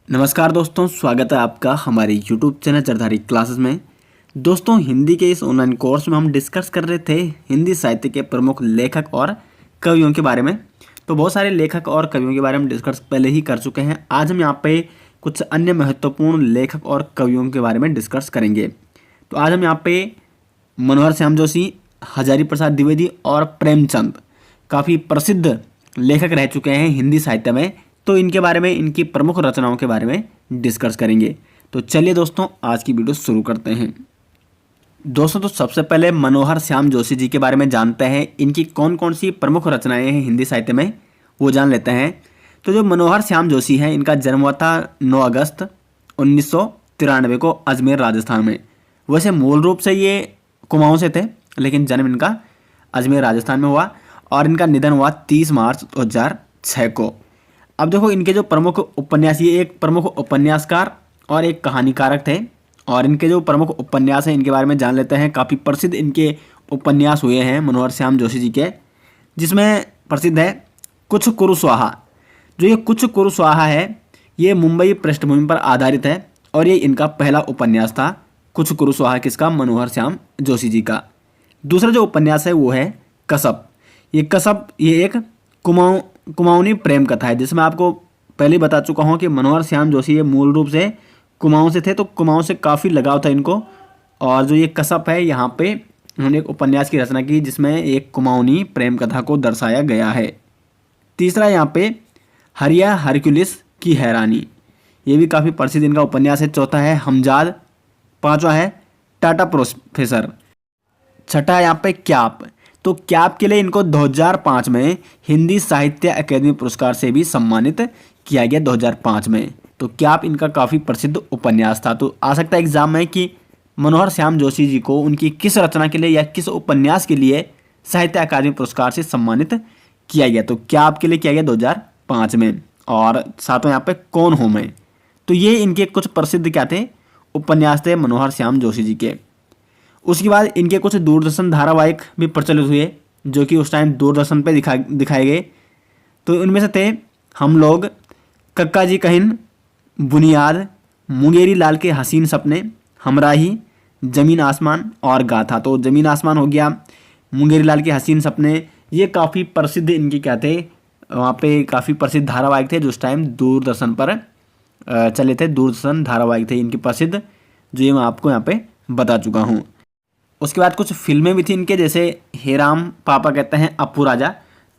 नमस्कार दोस्तों, स्वागत है आपका हमारे YouTube चैनल चरधारी क्लासेस में। दोस्तों, हिंदी के इस ऑनलाइन कोर्स में हम डिस्कस कर रहे थे हिंदी साहित्य के प्रमुख लेखक और कवियों के बारे में। तो बहुत सारे लेखक और कवियों के बारे में डिस्कस पहले ही कर चुके हैं। आज हम यहाँ पे कुछ अन्य महत्वपूर्ण लेखक और कवियों के बारे में डिस्कस करेंगे। तो आज हम यहाँ पे मनोहर श्याम जोशी, हजारी प्रसाद द्विवेदी और प्रेमचंद काफ़ी प्रसिद्ध लेखक रह चुके हैं हिंदी साहित्य में। तो इनके बारे में, इनकी प्रमुख रचनाओं के बारे में डिस्कस करेंगे। तो चलिए दोस्तों, आज की वीडियो शुरू करते हैं। दोस्तों, तो सबसे पहले मनोहर श्याम जोशी जी के बारे में जानते हैं। इनकी कौन कौन सी प्रमुख रचनाएं हैं हिंदी साहित्य में, वो जान लेते हैं। तो जो मनोहर श्याम जोशी हैं, इनका जन्म हुआ था 9 अगस्त 1993 को अजमेर, राजस्थान में। वैसे मूल रूप से ये कुमाऊं से थे, लेकिन जन्म इनका अजमेर, राजस्थान में हुआ और इनका निधन हुआ 30 मार्च 2006 को। अब देखो, इनके जो प्रमुख उपन्यास, ये एक प्रमुख उपन्यासकार और एक कहानीकारक थे। और इनके जो प्रमुख उपन्यास हैं, इनके बारे में जान लेते हैं। काफ़ी प्रसिद्ध इनके उपन्यास हुए हैं मनोहर श्याम जोशी जी के, जिसमें प्रसिद्ध है कुछ कुरुस्वाहा। जो ये कुछ कुरुस्वाहा है, ये मुंबई पृष्ठभूमि पर आधारित है और ये इनका पहला उपन्यास था। कुछ कुरुस्वाहा किसका? मनोहर श्याम जोशी जी का। दूसरा जो उपन्यास है वो है कसब। ये एक कुमाऊनी प्रेम कथा है, जिसमें आपको पहले बता चुका हूँ कि मनोहर श्याम जोशी ये मूल रूप से कुमाऊं से थे, तो कुमाऊं से काफ़ी लगाव था इनको। और जो ये कसब है, यहाँ पे उन्होंने एक उपन्यास की रचना की जिसमें एक कुमाऊनी प्रेम कथा को दर्शाया गया है। तीसरा यहाँ पे हरिया हरक्युलिस की हैरानी, ये भी काफ़ी प्रसिद्ध इनका उपन्यास है। चौथा है हमजाद। पाँचवा है टाटा प्रोफेसर। छठा है यहाँ पे क्याप। तो क्याप के लिए इनको 2005 में हिंदी साहित्य अकादमी पुरस्कार से भी सम्मानित किया गया 2005 में। तो क्याप इनका काफ़ी प्रसिद्ध उपन्यास था। तो आ सकता है एग्जाम में कि मनोहर श्याम जोशी जी को उनकी किस रचना के लिए या किस उपन्यास के लिए साहित्य अकादमी पुरस्कार से सम्मानित किया गया। तो क्याप के लिए किया गया 2005 में। और सातवें यहाँ पे कौन हूँ मैं। तो ये इनके कुछ प्रसिद्ध क्या थे? उपन्यास थे मनोहर श्याम जोशी जी के। उसके बाद इनके कुछ दूरदर्शन धारावाहिक भी प्रचलित हुए, जो कि उस टाइम दूरदर्शन पे दिखाए गए। तो उनमें से थे हम लोग, कक्का जी कहिन, बुनियाद, मुंगेरी लाल के हसीन सपने, हमराही, ज़मीन आसमान और गाथा। तो ज़मीन आसमान हो गया, मुंगेरी लाल के हसीन सपने, ये काफ़ी प्रसिद्ध इनके क्या थे, वहाँ पे काफ़ी प्रसिद्ध धारावाहिक थे जो उस टाइम दूरदर्शन पर चले थे। दूरदर्शन धारावाहिक थे इनके प्रसिद्ध, जो ये मैं आपको यहाँ पे बता चुका हूँ। उसके बाद कुछ फिल्में भी थी इनके, जैसे हेराम पापा कहते हैं अप्पू राजा।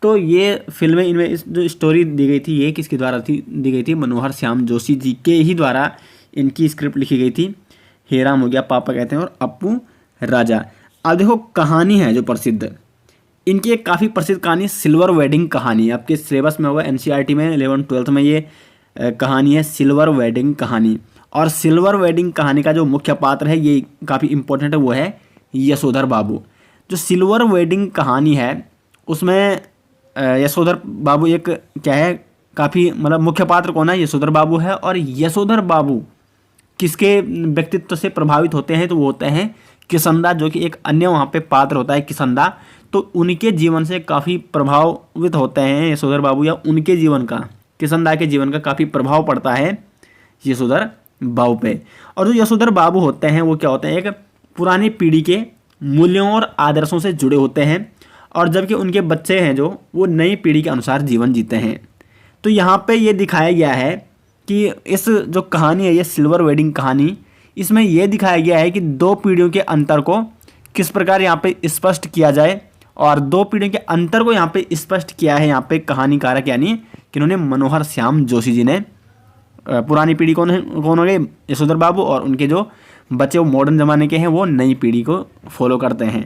तो ये फिल्में, इनमें इस जो स्टोरी दी गई थी, ये किसके द्वारा दी गई थी? मनोहर श्याम जोशी जी के ही द्वारा इनकी स्क्रिप्ट लिखी गई थी। हेराम हो गया, पापा कहते हैं और अप्पू राजा। अब देखो, कहानी है जो प्रसिद्ध, इनकी एक काफ़ी प्रसिद्ध कहानी सिल्वर वेडिंग कहानी, आपके सिलेबस में होगा NCERT में 11th-12th में ये कहानी है सिल्वर वेडिंग कहानी। और सिल्वर वेडिंग कहानी का जो मुख्य पात्र है, ये काफ़ी इंपॉर्टेंट है, वो है यशोधर बाबू। जो सिल्वर वेडिंग कहानी है, उसमें यशोधर बाबू एक क्या है, काफ़ी मतलब मुख्य पात्र कौन है? यशोधर बाबू है। और यशोधर बाबू किसके व्यक्तित्व से प्रभावित होते हैं? तो वो होते हैं किसंदा, जो कि एक अन्य वहाँ पे पात्र होता है किसंदा। तो उनके जीवन से काफ़ी प्रभावित होते हैं यशोधर बाबू, या उनके जीवन का, किसंदा के जीवन का काफ़ी प्रभाव पड़ता है यशोधर बाबू पे। और जो यशोधर बाबू होते हैं, वो क्या होते हैं? एक पुरानी पीढ़ी के मूल्यों और आदर्शों से जुड़े होते हैं, और जबकि उनके बच्चे हैं जो, वो नई पीढ़ी के अनुसार जीवन जीते हैं। तो यहाँ पे ये दिखाया गया है कि इस जो कहानी है, ये सिल्वर वेडिंग कहानी, इसमें ये दिखाया गया है कि दो पीढ़ियों के अंतर को किस प्रकार यहाँ पे स्पष्ट किया जाए। और दो पीढ़ियों के अंतर को यहाँ पे स्पष्ट किया है यहाँ पे कहानीकारक, यानी कि इन्होंने मनोहर श्याम जोशी जी ने। पुरानी पीढ़ी कौन हो गए? यशोधर बाबू। और उनके जो बच्चे वो मॉडर्न ज़माने के हैं, वो नई पीढ़ी को फॉलो करते हैं।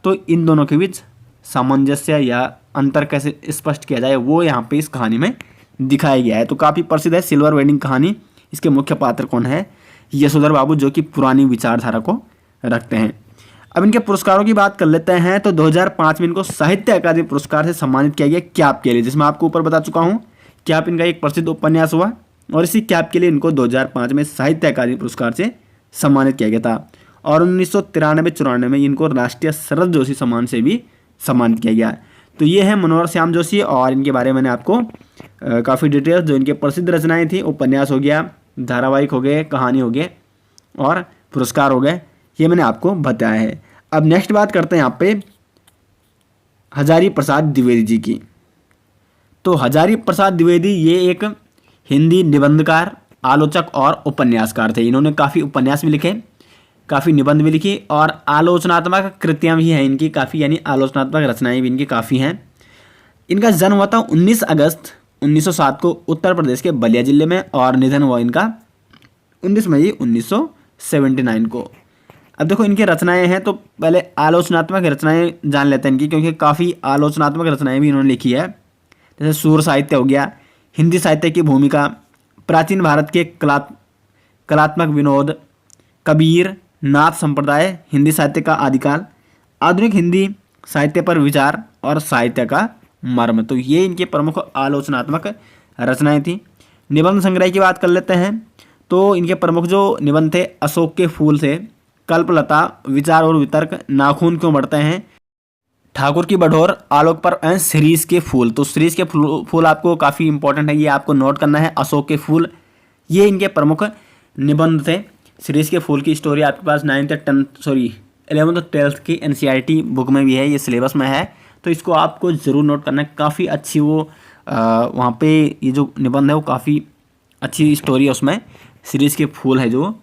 तो इन दोनों के बीच सामंजस्य या अंतर कैसे स्पष्ट किया जाए, वो यहाँ पे इस कहानी में दिखाया गया है। तो काफ़ी प्रसिद्ध है सिल्वर वेडिंग कहानी। इसके मुख्य पात्र कौन है? यशोधर बाबू, जो कि पुरानी विचारधारा को रखते हैं। अब इनके पुरस्कारों की बात कर लेते हैं। तो 2005 में इनको साहित्य अकादमी पुरस्कार से सम्मानित किया गया क्याप के लिए, जिसमें आपको ऊपर बता चुका हूँ। क्याप इनका एक प्रसिद्ध उपन्यास हुआ, और इसी क्याप के लिए इनको 2005 में साहित्य अकादमी पुरस्कार से सम्मानित किया गया था। और 1993-94 में इनको राष्ट्रीय शरद जोशी सम्मान से भी सम्मानित किया गया। तो ये है मनोहर श्याम जोशी, और इनके बारे में मैंने आपको काफ़ी डिटेल्स, जो इनके प्रसिद्ध रचनाएं थी, उपन्यास हो गया, धारावाहिक हो गए, कहानी हो गए और पुरस्कार हो गए, ये मैंने आपको बताया है। अब नेक्स्ट बात करते हैं यहाँ पे हजारी प्रसाद द्विवेदी जी की। तो हजारी प्रसाद द्विवेदी ये एक हिंदी निबंधकार, आलोचक और उपन्यासकार थे। इन्होंने काफ़ी उपन्यास भी लिखे, काफ़ी निबंध भी लिखी और आलोचनात्मक कृतियाँ भी हैं इनकी काफ़ी, यानी आलोचनात्मक रचनाएं भी इनकी काफ़ी हैं। इनका जन्म हुआ था 19 अगस्त 1907 को उत्तर प्रदेश के बलिया जिले में और निधन हुआ इनका 19 मई 1979 को। अब देखो इनकी रचनाएं हैं, तो पहले आलोचनात्मक रचनाएं जान लेते हैं इनकी, क्योंकि काफ़ी आलोचनात्मक रचनाएं भी इन्होंने लिखी है। जैसे सूर साहित्य हो गया, हिंदी साहित्य की भूमिका, प्राचीन भारत के कलात्मक विनोद, कबीर, नाथ संप्रदाय, हिंदी साहित्य का आदिकाल, आधुनिक हिंदी साहित्य पर विचार और साहित्य का मर्म। तो ये इनके प्रमुख आलोचनात्मक रचनाएं थी। निबंध संग्रह की बात कर लेते हैं, तो इनके प्रमुख जो निबंध थे अशोक के फूल से, कल्पलता, विचार और वितर्क, नाखून क्यों बढ़ते हैं, ठाकुर की बढोर, आलोक पर, शिरीष के फूल। तो शिरीष के फूल आपको काफ़ी इंपॉर्टेंट है, ये आपको नोट करना है। अशोक के फूल ये इनके प्रमुख निबंध थे। शिरीष के फूल की स्टोरी आपके पास 11th और 12th की NCERT बुक में भी है, ये सिलेबस में है, तो इसको आपको ज़रूर नोट करना है। काफ़ी अच्छी वो वहाँ पे ये जो निबंध है वो काफ़ी अच्छी स्टोरी है उसमें, शिरीष के फूल है जो,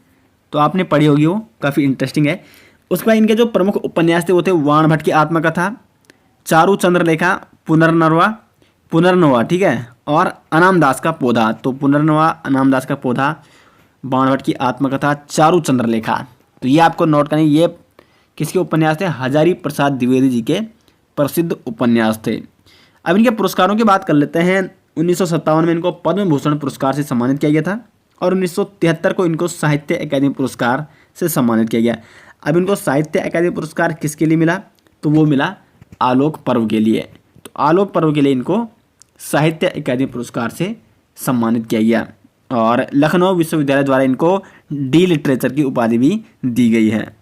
तो आपने पढ़ी होगी, वो काफ़ी इंटरेस्टिंग है। उसके बाद इनके जो प्रमुख उपन्यास थे वो थे वाण भट्ट की आत्मकथा, चारू चंद्रलेखा, पुनर्नवा, ठीक है, और अनाम दास का पौधा। तो पुनर्नवा, अनाम दास का पौधा, वाण भट्ट की आत्मकथा, चारू चंद्रलेखा, तो ये आपको नोट करनी। ये किसके उपन्यास थे? हजारी प्रसाद द्विवेदी जी के प्रसिद्ध उपन्यास थे। अब इनके पुरस्कारों की बात कर लेते हैं। 1957 में इनको पद्म भूषण पुरस्कार से सम्मानित किया गया था और 1973 को इनको साहित्य अकादमी पुरस्कार से सम्मानित किया गया। अब इनको साहित्य अकादमी पुरस्कार किसके लिए मिला? तो वो मिला आलोक पर्व के लिए। तो आलोक पर्व के लिए इनको साहित्य अकादमी पुरस्कार से सम्मानित किया गया और लखनऊ विश्वविद्यालय द्वारा इनको डी लिटरेचर की उपाधि भी दी गई है।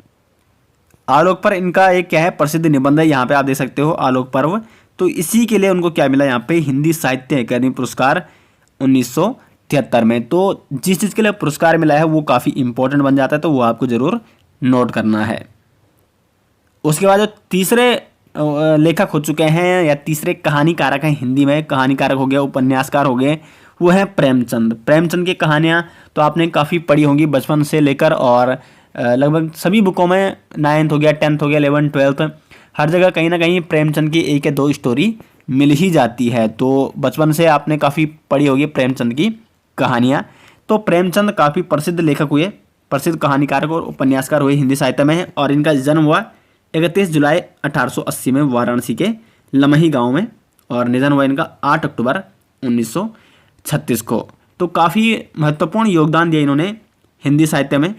आलोक पर इनका एक क्या है, प्रसिद्ध निबंध है, यहाँ पे आप देख सकते हो आलोक पर्व। तो इसी के लिए उनको क्या मिला यहाँ पे, हिंदी साहित्य अकादमी पुरस्कार 1973 में। तो जिस चीज़ के लिए पुरस्कार मिला है वो काफ़ी इंपॉर्टेंट बन जाता है, तो वो आपको ज़रूर नोट करना है। उसके बाद जो तीसरे लेखक हो चुके हैं या तीसरे कहानीकारक हैं, हिंदी में कहानीकारक हो गया, उपन्यासकार हो गए, वो है प्रेमचंद। प्रेमचंद की कहानियाँ तो आपने काफ़ी पढ़ी होंगी बचपन से लेकर, और लगभग सभी बुकों में 9th हो गया, 10th हो गया, 11th 12th हर जगह कहीं ना कहीं प्रेमचंद की एक या दो स्टोरी मिल ही जाती है। तो बचपन से आपने काफ़ी पढ़ी होगी प्रेमचंद की कहानियाँ। तो प्रेमचंद काफ़ी प्रसिद्ध लेखक हुए, प्रसिद्ध कहानीकारक और उपन्यासकार हुए हिंदी साहित्य में, और इनका जन्म हुआ 31 जुलाई 1880 में वाराणसी के लमही गाँव में, और निधन हुआ इनका 8 अक्टूबर 1936 को। तो काफ़ी महत्वपूर्ण योगदान दिया इन्होंने हिंदी साहित्य में।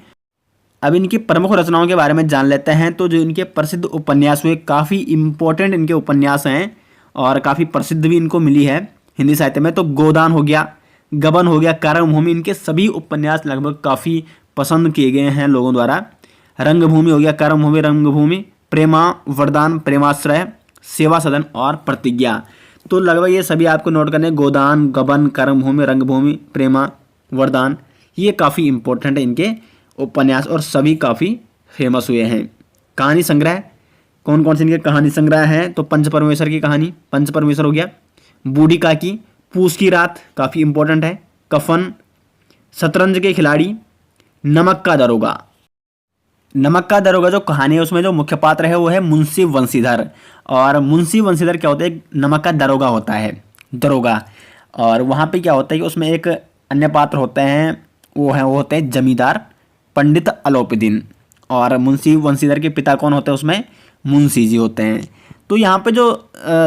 अब इनकी प्रमुख रचनाओं के बारे में जान लेते हैं। तो जो इनके प्रसिद्ध उपन्यास हुए, काफ़ी इम्पोर्टेंट इनके उपन्यास हैं और काफ़ी प्रसिद्ध भी इनको मिली है हिंदी साहित्य में। तो गोदान हो गया, गबन हो गया, कर्मभूमि, इनके सभी उपन्यास लगभग काफ़ी पसंद किए गए हैं लोगों द्वारा। रंगभूमि हो गया, कर्मभूमि, रंगभूमि, प्रेमा वरदान, प्रेमाश्रय, सेवा सदन और प्रतिज्ञा। तो लगभग ये सभी आपको नोट करने, गोदान, गबन, कर्मभूमि, रंगभूमि, प्रेमा वरदान, ये काफ़ी इंपॉर्टेंट है इनके उपन्यास और सभी काफ़ी फेमस हुए हैं। कहानी संग्रह, कौन कौन से इनके कहानी संग्रह हैं? तो पंचपरमेश्वर की कहानी, पंचपरमेश्वर हो गया, बूढ़ी काकी, पूस की रात, काफ़ी इंपॉर्टेंट है, कफन, शतरंज के खिलाड़ी, नमक का दरोगा। नमक का दरोगा जो कहानी है उसमें जो मुख्य पात्र है वो है मुंशी वंशीधर, और मुंशी वंशीधर क्या होता है, नमक का दरोगा होता है, दरोगा। और वहाँ पे क्या होता है कि उसमें एक अन्य पात्र होते हैं, वो होते हैं जमींदार पंडित अलोपीदीन, और मुंशी वंशीधर के पिता कौन होते हैं उसमें, मुंशी जी होते हैं। तो यहाँ पे जो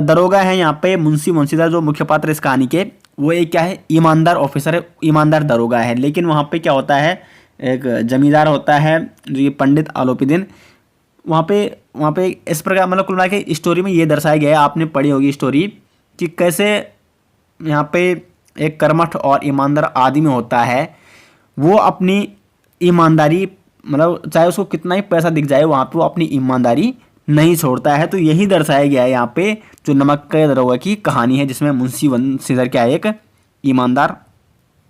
दरोगा है, यहाँ पे मुंशी वंशीधर जो मुख्य पात्र इस कहानी के, वो एक क्या है, ईमानदार ऑफिसर है, ईमानदार दरोगा है। लेकिन वहाँ पे क्या होता है, एक जमींदार होता है जो ये पंडित अलोपीदीन। वहाँ पे इस प्रकार मतलब कुल मिला के स्टोरी में ये दर्शाया गया है, आपने पढ़ी होगी स्टोरी, कि कैसे यहाँ पे एक कर्मठ और ईमानदार आदमी होता है, वो अपनी ईमानदारी मतलब चाहे उसको कितना ही पैसा दिख जाए वहाँ पे वो अपनी ईमानदारी नहीं छोड़ता है। तो यही दर्शाया गया है यहाँ पे जो नमक का दरोगा की कहानी है, जिसमें मुंशी वंशीधर क्या है, एक ईमानदार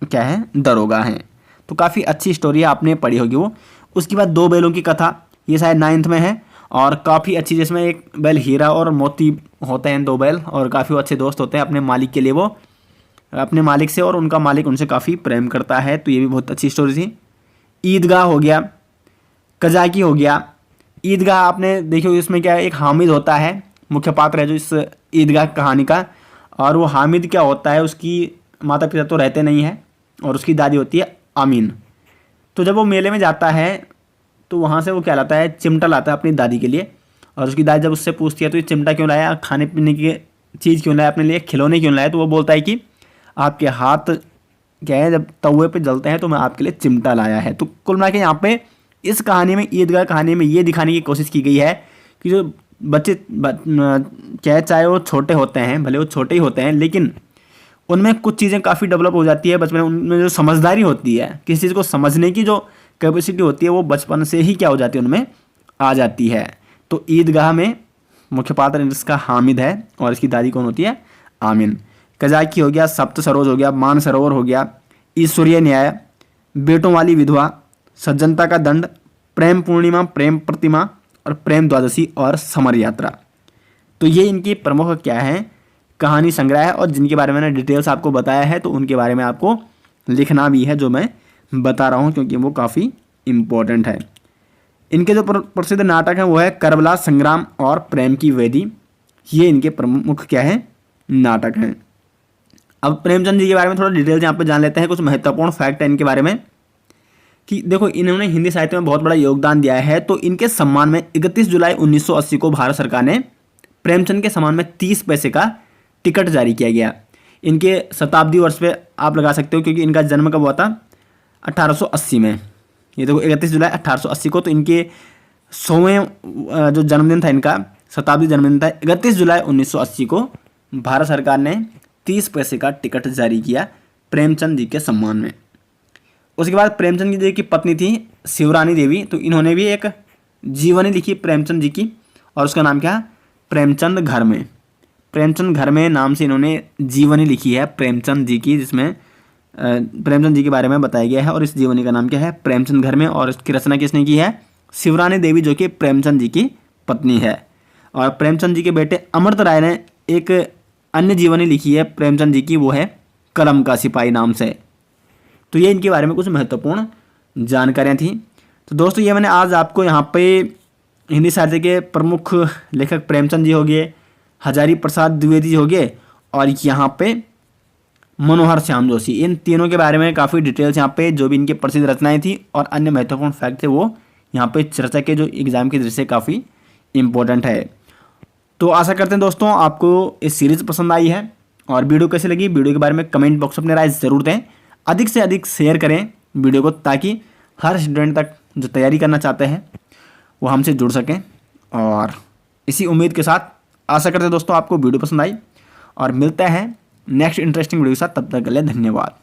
क्या है, दरोगा है। तो काफ़ी अच्छी स्टोरी है, आपने पढ़ी होगी वो। उसके बाद दो बैलों की कथा, ये शायद 9th में है और काफ़ी अच्छी, जिसमें एक बैल हीरा और मोती होते हैं, दो बैल, और काफ़ी अच्छे दोस्त होते हैं अपने मालिक के लिए, वो अपने मालिक से, और उनका मालिक उनसे काफ़ी प्रेम करता है। तो ये भी बहुत अच्छी स्टोरी थी। ईदगाह हो गया, कजाकी हो गया। ईदगाह आपने देखी होगी, इसमें क्या है, एक हामिद होता है, मुख्य पात्र है जो इस ईदगाह कहानी का। और वो हामिद क्या होता है, उसकी माता पिता तो रहते नहीं हैं और उसकी दादी होती है आमीन। तो जब वो मेले में जाता है तो वहाँ से वो क्या लाता है, चिमटा लाता है अपनी दादी के लिए। और उसकी दादी जब उससे पूछती है तो ये चिमटा क्यों लाया, खाने पीने की चीज़ क्यों लाया, अपने लिए खिलौने क्यों लाया, तो वो बोलता है कि आपके हाथ क्या है, जब तवे पे जलते हैं तो मैं आपके लिए चिमटा लाया है। तो कुल मिला के यहाँ पे इस कहानी में, ईदगाह कहानी में, ये दिखाने की कोशिश की गई है कि जो बच्चे क्या है, चाहे वो छोटे होते हैं, भले वो छोटे ही होते हैं, लेकिन उनमें कुछ चीज़ें काफ़ी डेवलप हो जाती है बचपन में। उनमें जो समझदारी होती है, किसी चीज़ को समझने की जो कैपेसिटी होती है, वो बचपन से ही क्या हो जाती है, उनमें आ जाती है। तो ईदगाह में मुख्य पात्र इसका हामिद है और इसकी दादी कौन होती है, आमीन। कजाकी हो गया, सप्त सरोज हो गया, मान सरोवर हो गया, ईश्वरीय न्याय, बेटों वाली विधवा, सज्जनता का दंड, प्रेम पूर्णिमा, प्रेम प्रतिमा, और प्रेम द्वादशी और समर यात्रा। तो ये इनकी प्रमुख क्या है, कहानी संग्रह है, और जिनके बारे में मैंने डिटेल्स आपको बताया है तो उनके बारे में आपको लिखना भी है, जो मैं बता रहा हूँ, क्योंकि वो काफ़ी इम्पोर्टेंट है। इनके जो प्रसिद्ध नाटक हैं वो है करबला संग्राम और प्रेम की वेदी। ये इनके प्रमुख क्या है, नाटक हैं। अब प्रेमचंद जी के बारे में थोड़ा डिटेल्स यहाँ पे जान लेते हैं। कुछ महत्वपूर्ण फैक्ट है इनके बारे में कि देखो, इन्होंने हिंदी साहित्य में बहुत बड़ा योगदान दिया है। तो इनके सम्मान में 31 जुलाई 1980 को भारत सरकार ने प्रेमचंद के सम्मान में 30 पैसे का टिकट जारी किया गया। इनके शताब्दी वर्ष पे आप लगा सकते हो, क्योंकि इनका जन्म कब हुआ था, 1880 में। ये देखो 31 जुलाई 1880 को, तो इनके 100वें जो जन्मदिन था, इनका शताब्दी जन्मदिन था, 31 जुलाई 1980 को भारत सरकार ने 30 पैसे का टिकट जारी किया प्रेमचंद जी के सम्मान में। उसके बाद प्रेमचंद जी की पत्नी थी शिवरानी देवी। तो इन्होंने भी एक जीवनी लिखी प्रेमचंद जी की, और उसका नाम क्या है, प्रेमचंद घर में। प्रेमचंद घर में नाम से इन्होंने जीवनी लिखी है प्रेमचंद जी की, जिसमें प्रेमचंद जी के बारे में बताया गया है। और इस जीवनी का नाम क्या है, प्रेमचंद घर में। और इसकी रचना किसने की है, शिवरानी देवी, जो कि प्रेमचंद जी की पत्नी है। और प्रेमचंद जी के बेटे अमृत राय ने एक अन्य जीवनी लिखी है प्रेमचंद जी की, वो है कलम का सिपाही नाम से। तो ये इनके बारे में कुछ महत्वपूर्ण जानकारियाँ थी। तो दोस्तों, ये मैंने आज आपको यहाँ पे हिंदी साहित्य के प्रमुख लेखक प्रेमचंद जी हो गए, हजारी प्रसाद द्विवेदी जी हो गए, और यहाँ पे मनोहर श्याम जोशी, इन तीनों के बारे में काफ़ी डिटेल्स यहाँ पे जो भी इनकी प्रसिद्ध रचनाएं थी और अन्य महत्वपूर्ण फैक्ट थे, वो यहाँ पे चर्चा के जो एग्जाम की दृष्टि से काफ़ी इम्पोर्टेंट है। तो आशा करते हैं दोस्तों आपको इस सीरीज़ पसंद आई है। और वीडियो कैसी लगी, वीडियो के बारे में कमेंट बॉक्स में अपनी राय ज़रूर दें। अधिक से अधिक शेयर करें वीडियो को, ताकि हर स्टूडेंट तक जो तैयारी करना चाहते हैं वो हमसे जुड़ सकें। और इसी उम्मीद के साथ आशा करते हैं दोस्तों आपको वीडियो पसंद आई, और मिलते हैं नेक्स्ट इंटरेस्टिंग वीडियो के साथ। तब तक के लिए धन्यवाद।